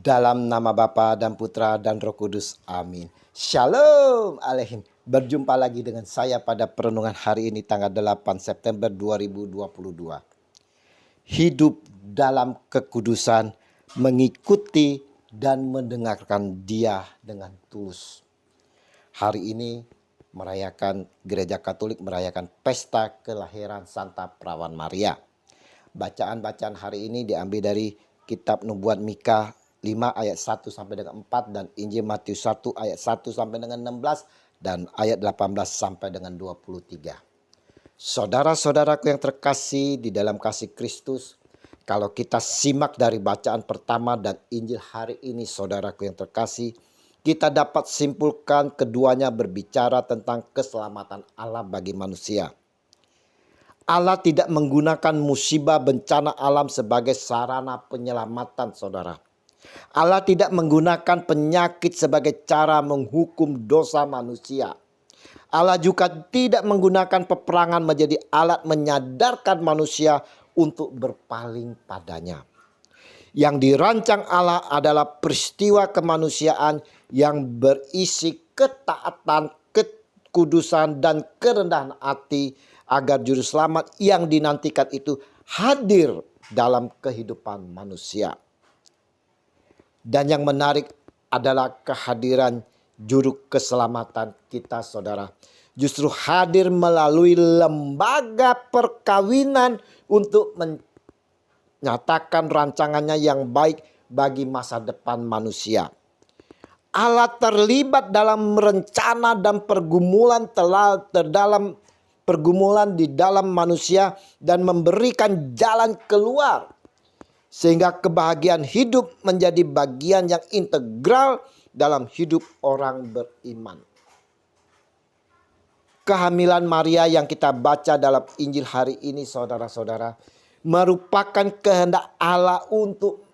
Dalam nama Bapa dan Putra dan Roh Kudus. Amin. Shalom Alehin. Berjumpa lagi dengan saya pada perenungan hari ini tanggal 8 September 2022. Hidup dalam kekudusan, mengikuti dan mendengarkan Dia dengan tulus. Hari ini Gereja Katolik merayakan pesta kelahiran Santa Perawan Maria. Bacaan-bacaan hari ini diambil dari kitab Nubuat Mika 5 ayat 1 sampai dengan 4 dan Injil Matius 1 ayat 1 sampai dengan 16 dan ayat 18 sampai dengan 23. Saudara-saudaraku yang terkasih di dalam kasih Kristus, kalau kita simak dari bacaan pertama dan Injil hari ini, saudaraku yang terkasih, kita dapat simpulkan keduanya berbicara tentang keselamatan Allah bagi manusia. Allah tidak menggunakan musibah bencana alam sebagai sarana penyelamatan, saudara. Allah tidak menggunakan penyakit sebagai cara menghukum dosa manusia. Allah juga tidak menggunakan peperangan menjadi alat menyadarkan manusia untuk berpaling padanya. Yang dirancang Allah adalah peristiwa kemanusiaan yang berisi ketaatan, kekudusan, dan kerendahan hati agar juru selamat yang dinantikan itu hadir dalam kehidupan manusia. Dan yang menarik adalah kehadiran juru keselamatan kita, saudara. Justru hadir melalui lembaga perkawinan untuk menyatakan rancangannya yang baik bagi masa depan manusia. Allah terlibat dalam rencana dan pergumulan di dalam manusia dan memberikan jalan keluar. Sehingga kebahagiaan hidup menjadi bagian yang integral dalam hidup orang beriman. Kehamilan Maria yang kita baca dalam Injil hari ini, saudara-saudara, merupakan kehendak Allah untuk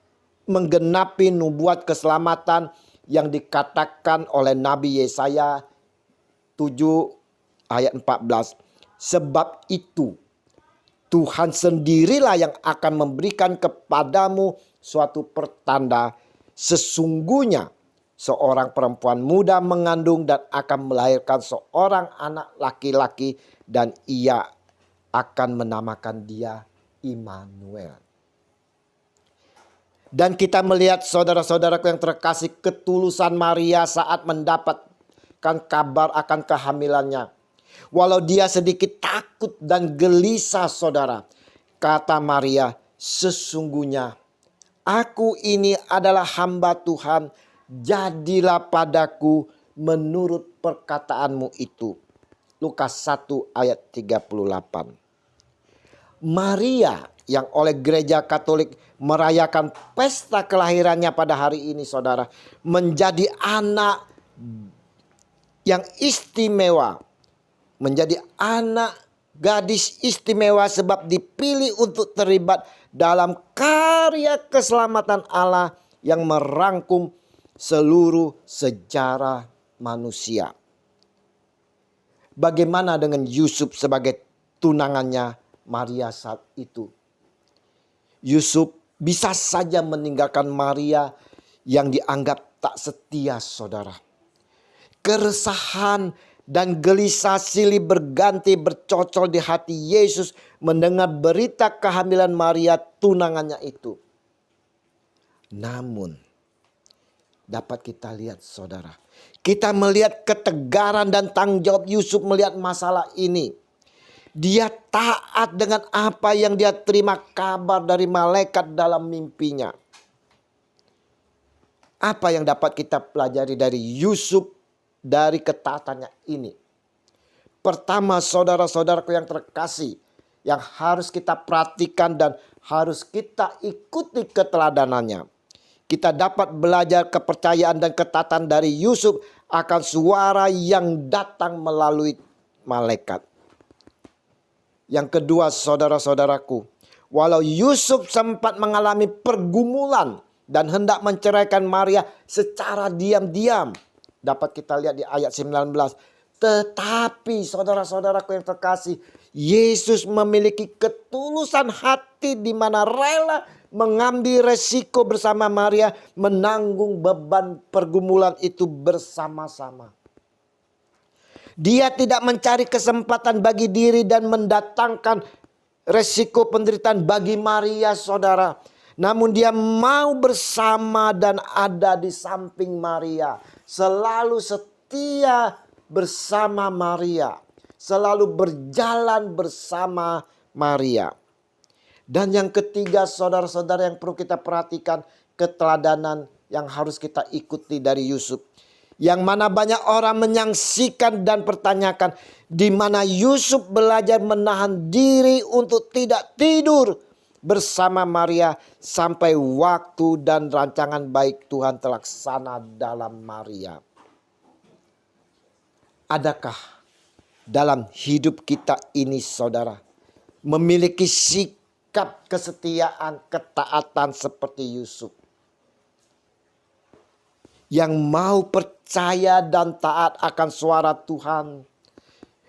menggenapi nubuat keselamatan yang dikatakan oleh Nabi Yesaya 7 ayat 14. Sebab itu Tuhan sendirilah yang akan memberikan kepadamu suatu pertanda. Sesungguhnya seorang perempuan muda mengandung dan akan melahirkan seorang anak laki-laki dan ia akan menamakan dia Immanuel. Dan kita melihat saudara-saudaraku yang terkasih ketulusan Maria saat mendapatkan kabar akan kehamilannya. Walau dia sedikit takut dan gelisah, saudara, kata Maria, sesungguhnya aku ini adalah hamba Tuhan, jadilah padaku menurut perkataanmu itu. Lukas 1 ayat 38. Maria yang oleh gereja Katolik merayakan pesta kelahirannya pada hari ini, saudara, menjadi anak yang istimewa. Menjadi anak gadis istimewa sebab dipilih untuk terlibat dalam karya keselamatan Allah yang merangkum seluruh sejarah manusia. Bagaimana dengan Yusuf sebagai tunangannya Maria saat itu? Yusuf bisa saja meninggalkan Maria yang dianggap tak setia, saudara. Keresahan dan gelisah silih berganti bercocol di hati Yesus mendengar berita kehamilan Maria tunangannya itu. Namun dapat kita lihat, saudara, kita melihat ketegaran dan tanggung jawab Yusuf melihat masalah ini. Dia taat dengan apa yang dia terima kabar dari malaikat dalam mimpinya. Apa yang dapat kita pelajari dari Yusuf dari ketaatannya ini? Pertama, saudara-saudaraku yang terkasih, yang harus kita perhatikan dan harus kita ikuti keteladanannya. Kita dapat belajar kepercayaan dan ketaatan dari Yusuf akan suara yang datang melalui malaikat. Yang kedua, saudara-saudaraku, walau Yusuf sempat mengalami pergumulan dan hendak menceraikan Maria secara diam-diam, dapat kita lihat di ayat 19. Tetapi saudara-saudaraku yang terkasih, Yesus memiliki ketulusan hati di mana rela mengambil resiko bersama Maria, menanggung beban pergumulan itu bersama-sama. Dia tidak mencari kesempatan bagi diri dan mendatangkan resiko penderitaan bagi Maria, saudara. Namun dia mau bersama dan ada di samping Maria. Selalu setia bersama Maria. Selalu berjalan bersama Maria. Dan yang ketiga, saudara-saudara, yang perlu kita perhatikan, keteladanan yang harus kita ikuti dari Yusuf. Yang mana banyak orang menyaksikan dan pertanyakan, di mana Yusuf belajar menahan diri untuk tidak tidur bersama Maria sampai waktu dan rancangan baik Tuhan terlaksana dalam Maria. Adakah dalam hidup kita ini, saudara, memiliki sikap kesetiaan, ketaatan seperti Yusuf? Yang mau percaya dan taat akan suara Tuhan.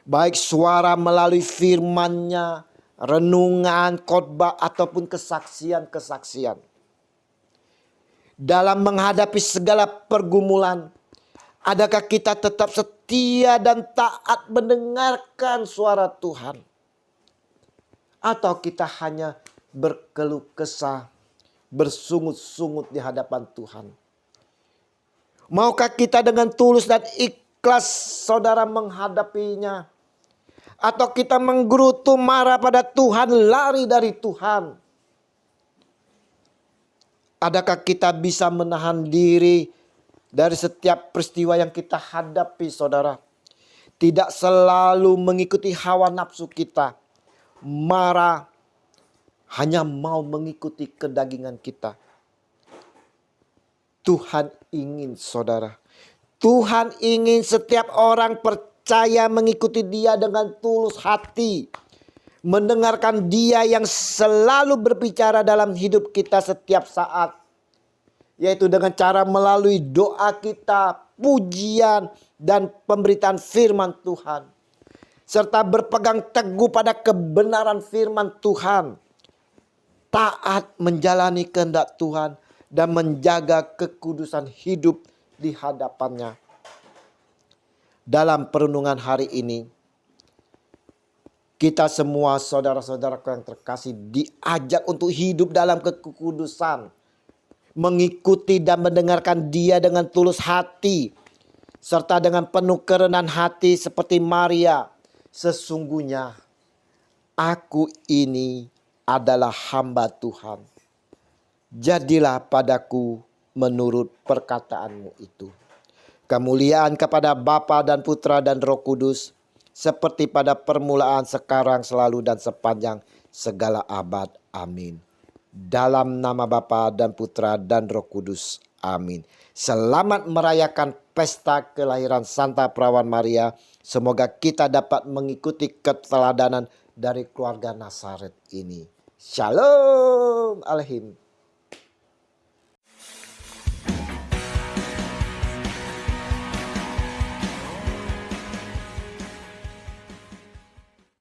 Baik suara melalui firman-Nya, renungan, khotbah, ataupun kesaksian-kesaksian. Dalam menghadapi segala pergumulan, adakah kita tetap setia dan taat mendengarkan suara Tuhan? Atau kita hanya berkeluh kesah, bersungut-sungut di hadapan Tuhan? Maukah kita dengan tulus dan ikhlas, saudara, menghadapinya? Atau kita menggerutu, marah pada Tuhan, lari dari Tuhan? Adakah kita bisa menahan diri dari setiap peristiwa yang kita hadapi, saudara? Tidak selalu mengikuti hawa nafsu kita. Marah, hanya mau mengikuti kedagingan kita. Tuhan ingin, saudara. Tuhan ingin setiap orang percaya mengikuti Dia dengan tulus hati. Mendengarkan Dia yang selalu berbicara dalam hidup kita setiap saat. Yaitu dengan cara melalui doa kita, pujian, dan pemberitaan firman Tuhan. Serta berpegang teguh pada kebenaran firman Tuhan. Taat menjalani kehendak Tuhan dan menjaga kekudusan hidup di hadapannya. Dalam perenungan hari ini, kita semua, saudara-saudara yang terkasih, diajak untuk hidup dalam kekudusan. Mengikuti dan mendengarkan Dia dengan tulus hati. Serta dengan penuh kerendahan hati seperti Maria. Sesungguhnya aku ini adalah hamba Tuhan. Jadilah padaku menurut perkataanmu itu. Kemuliaan kepada Bapa dan Putra dan Roh Kudus, seperti pada permulaan, sekarang, selalu, dan sepanjang segala abad. Amin. Dalam nama Bapa dan Putra dan Roh Kudus. Amin. Selamat merayakan pesta kelahiran Santa Perawan Maria. Semoga kita dapat mengikuti keteladanan dari keluarga Nazaret ini. Shalom Alehim.